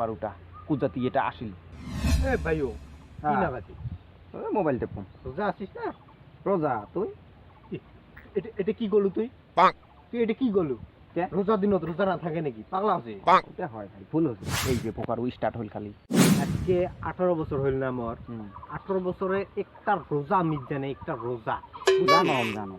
পোকারুটা কুজাতি এটা আসিল এ ভাইও কি না বাতি মোবাইল টেপম রোজা আছিস না রোজা তুই এটা এটা কি গলু তুই তুই এটা কি গলু কে? রোজা দিনত রোজা না থাকে নাকি পাগলা আছে এটা হয় ভাই ভুল হয়েছে এই যে পোকারু স্টার্ট হইল খালি আজকে 18 বছর হইল না আমার 18 বছরে একটা রোজা মিট জানে একটা রোজা জানো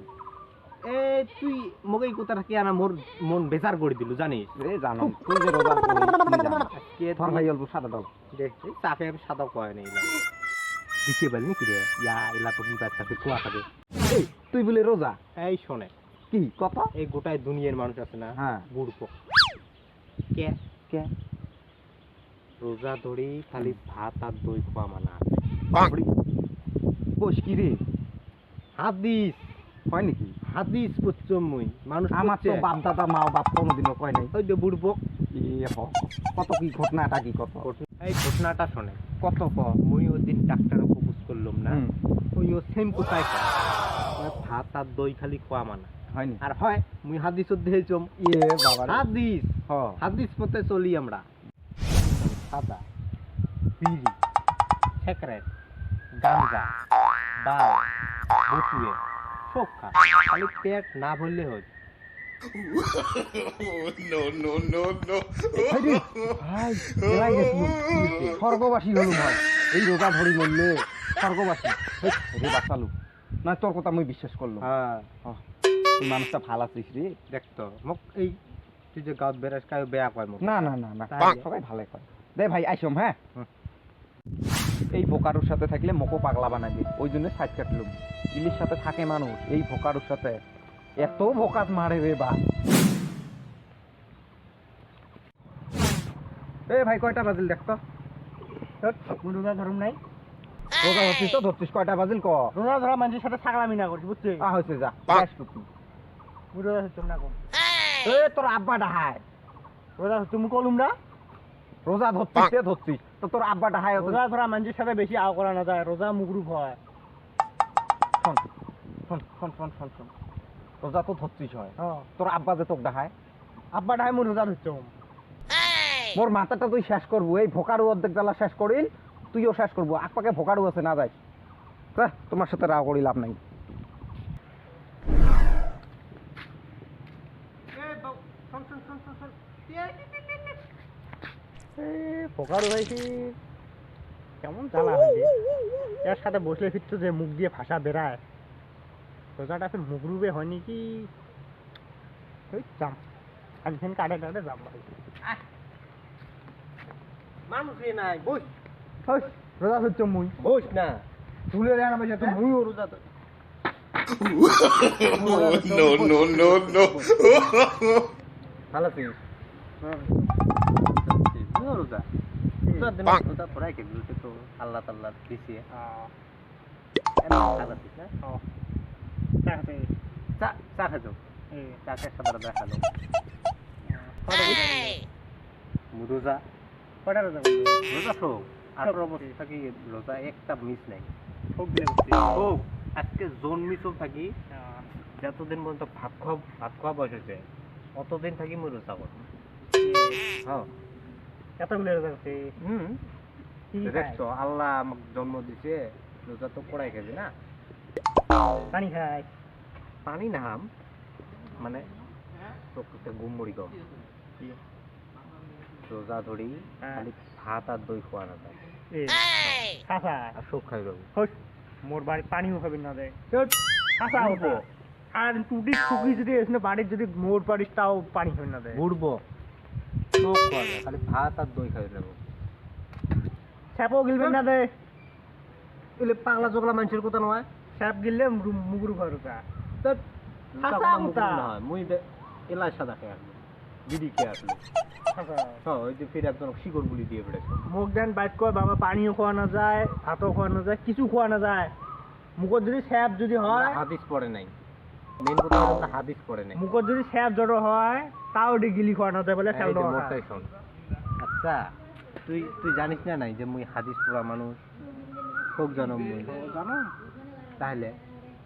এ তুই মগে এই কথাটা কি আনা মোর মন বেজার করে দিলু জানিস জানো তুই যে রোজা তুই জানো আজকে তোর ভাই অল্প সাদা দাও দেখ এই চাকে আমি সাদা কয় নাই দিকে বল নাকি রে ইয়া এলা তো কি বাচ্চা তুই কোয়া খাবে এই তুই বলে রোজা এই শোনে কি কত এই গোটায় দুনিয়ার মানুষ আছে না হ্যাঁ বুড়প কে কে রোজা ধরি খালি ভাত আর দই খাওয়া মানা বাবড়ি বস কি রে হাদিস হয় নাকি হাদিস পড়ছম মুই মানুষ আমার তো পড়ছে। বাপ দাদা মা বাপ কোনোদিনও কয় নাই ওই যে বুড়প কত কি ঘটনাটা কি কত এই ঘটনাটা শোনে কত ক মুই ওই দিন ডাক্তারও প্রপোজ করলাম না ওই ও সেম কোথায় ভাত আর দই খালি খাওয়া মানা হয়নি আর হয় মুই হাদিসত দিয়েছম বাবা হাদিস হ হাদিস মতে চলি আমরা সাদা বিড়ি সিগারেট গাঁজা বাল বটুয়ে সব খা খালি পেট না ভরলে হয় স্বর্গবাসী হলু ভাই এই রোজা ধরি বললে স্বর্গবাসী রে বাঁচালু না তোর কথা আমি বিশ্বাস করলাম হ্যাঁ তুই মানুষটা ভাল আছিস রে দেখতো মোক এই তুই যে গাঁত বেড়াস কাউ বেয়া কয় মোক না না না না তাই? সবাই ভালো কয় দে ভাই আইসম হ্যাঁ হুম। এই ভোকারুর সাথে থাকলে মকো পাগলা বানাবি ওই জন্য সাইড কাটলুম ইলির সাথে থাকে মানুষ এই ভোকারুর সাথে এত ভোকাত মারে রে বা এ ভাই কয়টা বাজিল দেখতো রোজা ধরুম নাই রোজা ধরছিস তো ধরছিস কয়টা বাজিল ক রোজা ধরা মানুষের সাথে ছাগলামি না করছি বুঝছিস হয়েছে যা মুই রোজা ধরতাম না কম এ তোর আব্বা ডাহায় রোজা ধরতাম মুই কলুম না রোজা ধরছিস সে ধরছিস তো তোর আব্বা ডাহায় রোজা ধরা মানুষের সাথে বেশি আও করা না যায় রোজা মুগরুপ হয় শোন শোন শোন শোন শোন শোন রোজা তো ধরছিস হয় তোর আব্বা যে তোক ডাহায় আব্বা ডাই মুই রোজা ধরতাম মোর মাথাটা তুই শেষ করবো এই ভোকারু অর্ধেক জ্বালা শেষ করিল তুইও শেষ করবো আকপাকে ভোকারু আছে না যাই তোমার সাথে রাও করি লাভ নাই পোকারু হয়েছি কেমন জ্বালা হলি এর সাথে বসলে ফিরতো যে মুখ দিয়ে ভাষা বেড়ায় রোজাটা ফের মুগরুবে হয়নি কি ওই চাম একদিন কাটে কাটে যাম ভাই মানুষই নাই বস রোজা ধরছো মুই বস না তুলে দেয় না বেশি তুমি মুইও রোজা তো no. ভালো আছিস মুইও রোজা রোজা দিন রোজা পড়াই কে দিতে তো আল্লাহ তাআলা দিছে খালা দিছ না চা চা খাজো চা কে সাদা দেখালো রোজা কটা রোজা রোজা তো 18 বছর থাকি রোজা একটা মিস নাই ও আজকে জোন মিসও থাকি যতদিন পর্যন্ত ভাত খাওয়া বয়স হয়েছে অতদিন থাকি মই রোজা করব হ্যাঁ এতগুলো রোজা করছি দেখছো আল্লাহ আমাকে জন্ম দিছে রোজা তো পড়াই খাবি না পানি খাই পানি নাম মানে প্রকৃতি গুমড়ি গো রোজা ধরি খালি ভাত আর দই খাওয়া না যায় আর সব খাই রবি মোর বাড়ি পানিও খাবি না দেয় আর টুটি টুকি যদি এসে বাড়ির যদি মোর বাড়ির তাও পানি খাবি না দেয় ঘুরবো সব খাওয়া যায় খালি ভাত আর দই খাই নেবো স্যাপও গিলবেন না দেয় এলে পাগলা জগলা মানুষের কথা নয় স্যাপ গিললে মুগুরু ঘর মুই এলাই সাদা খেয়ে আসবো দিদি খেয়ে আসলো ওই যে ফির একজন শিকড় গুলি দিয়ে বেড়েছে মুখ দেন বাইট কয় বাবা পানিও খাওয়া না যায় ভাতও খাওয়া না যায় কিছু খাওয়া না যায় মুখত যদি স্যাপ যদি হয় হাদিস পড়ে নাই মেন কথা হলো হাদিস পড়ে নাই মুখত যদি স্যাপ জড়ো হয় তাও গিলি খাওয়া না যায় বলে ফেল দাও আচ্ছা তুই তুই জানিস না নাই যে মুই হাদিস পড়া মানুষ শোক জনম মুই জানো তাহলে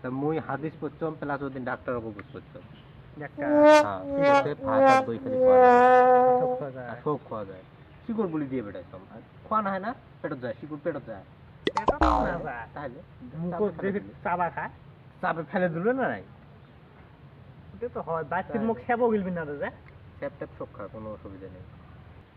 তা মুই হাদিস পড়ছম প্লাস ওদিন ডাক্তারও প্রপোজ করছম ভাত আর দই খালি খাওয়া যায় সব খাওয়া যায় শিকড় বুলি দিয়ে বেড়াইতাম আর খোয়া না হয় না পেটত যায় শিকড় পেটত যায় এটা তো না যায় তাহলে মুখ দেখে চাবা খায় চাপে ফেলে দিল না নাই এটা তো হয় বাচ্চার মুখ সেবো গিলবি না দাদা ট্যাপ ট্যাপ সব খা কোনো অসুবিধা নেই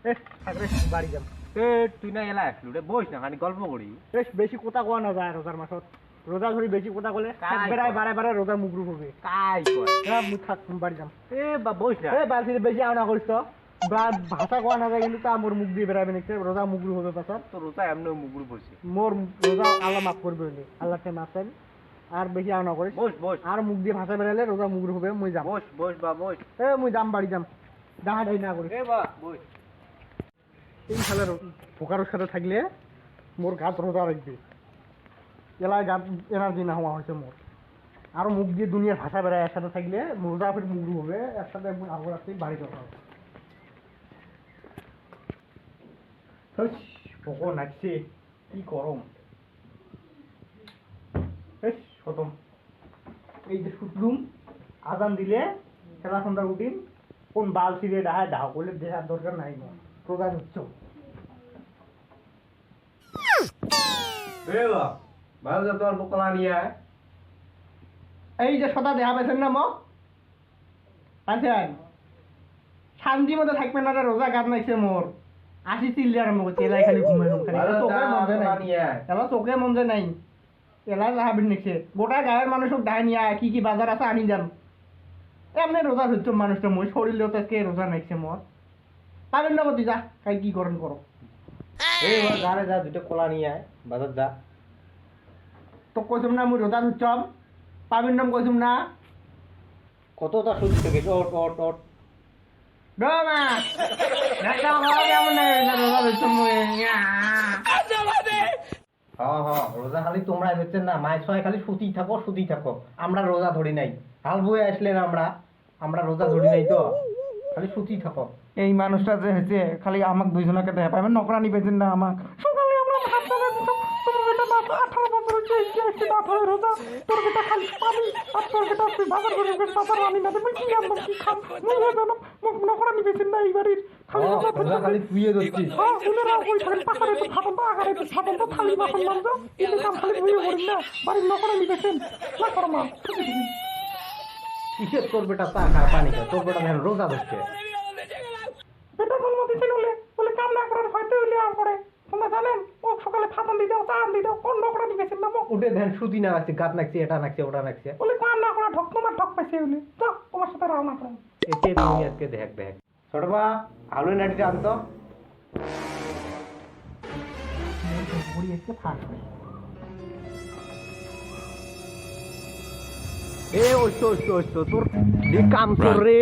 এ থাকলে বাড়ি যাম এ তুই না এলা আসলু রে বইস না খালি গল্প করি বেশ বেশি কথা কোয়া না যায় রোজার মাসত রোজা ধরি বেশি কথা কলে কাই বেড়ায় কয়? বারে বারে রোজা মুগরু হবে কাই কয় মুখ থাক বাড়ি যাম এ বা বইস না এ বালতি বেশি আনা করিস তো ভাষা কোয়া না যায় কিন্তু তা মোর মুখ দিয়ে বেড়াবে নিচ্ছে রোজা মুগরু হবে পাছত তো রোজা এমনি মুগুর বসে মোর রোজা আল্লাহ মাফ করবে বলে আল্লাহকে মাফ চাই আর বেশি আনা করিস বস বস আর মুখ দিয়ে ভাষা বেড়ালে রোজা মুগরু হবে মুই যাম বস বস বা বস এ মুই যাম বাড়ি যাম ডাহা ডাই না করিস এ বা বস এই শালার পোকারোর সাথে থাকলে মোর গাত রোজা রাখবে এলায় গাত এনার্জি না হওয়া হয়েছে মোর আর মুখ দিয়ে দুনিয়ার ভাষা বেড়ায় একসাথে থাকলে রোজা ফের মুগরু হবে একসাথে আগর রাখতেই বাড়ি যাওয়া হবে পোকো নাচছে কি গরম খতম এই যে শুটলুম আজান দিলে খেলা সন্ধ্যা উঠিন কোন বাল ছিঁড়ে ডাহায় ডাহ করলে দেখার দরকার নাই মোর রোজা নিচ্ছ ভালো যা তোর বকলা নিয়ে আয় এই যে সদা দেখা পাইছেন না মো আছেন শান্তি মতো থাকবেন না রে, রোজা গাত নাইছে মোর আসি চিল্লি আর মোক চেলাই খালি ঘুমাই খালি ভালো চোখে যা মন যায় বকলা নাই নিয়ে আয় এলা চোখে মন যায় নাই এলা যাহাবিন নিছে গোটা গাঁয়ের মানুষক ডাই নিয়ে আয়, কি কি বাজার আছে আনি যান এমনি রোজা ধরছ মানুষটা মই শরীর আজকে রোজা নাইছে মোর পাবেন না মতি যা কাই কি করেন করো এই বা গারে যা দুটো কলা নিয়ে আয় বাজার যা তো কইছুম না মুই রোজা ধরছম পাবেন নাম কইছুম না কতটা সুস্থ গেছে ওট ওট ওট ডমা দেখা হবে এমন না রোজা ধরছম মুই হ্যাঁ রোজা খালি তোমরা ধরছেন না মায়ের সবাই খালি সুতি থাকো আমরা রোজা ধরি নাই হাল বয়ে আসলেন আমরা রোজা ধরি নাই তো খালি সুতি থাকো এই মানুষটা যে হয়েছে খালি আমাক দুইজনকে দেখা পাবেন নকরানি পেয়েছেন না আমাক সকালে আমরা ভাত দানা দিতাম তোমার বেটা মাত্র 18 বছর হচ্ছে এই 18 রোজা তোর বেটা খালি পাবি আর তোর বেটা তুই বাজার করে বেশ বাজার আনি না দেবে কি আনবো কি খাম মুই জানো মুখ নকরানি পেয়েছেন না এই বাড়ির খালি রোজা খালি তুইয়ে ধরছিস হ্যাঁ উনারা ওই খালি পাকারে তো খাবেন তো আগারে তো খাবেন তো খালি বাসন মানজো কিন্তু কাম খালি ধুয়ে করেন না বাড়ির নকরানি পেয়েছেন না করো মা কিসের তোর বেটা চা খায় পানি খায় তোর বেটা দেখেন রোজা ধরছে বেটা জন্ম দিয়েছেন বলে কাম না করার হয়তো হইলে আর করে তোমরা জানেন ও সকালে ফাতান দিয়ে দাও চা দিয়ে দাও কোন নকরানি পেয়েছেন না মো উঠে দেখেন সুতি না রাখছে গাত নাকছে এটা নাকছে ওটা নাকছে বলে কাম না করা ঠক তোমার ঠক পাইছে হইলে তো তোমার সাথে রওনা করেন এতে তুমি আজকে দেখ ছোটবা আলু নাটিটা আনতো ঘুরি এসে ফাঁক এ ওই তো তোর কাম তোর রে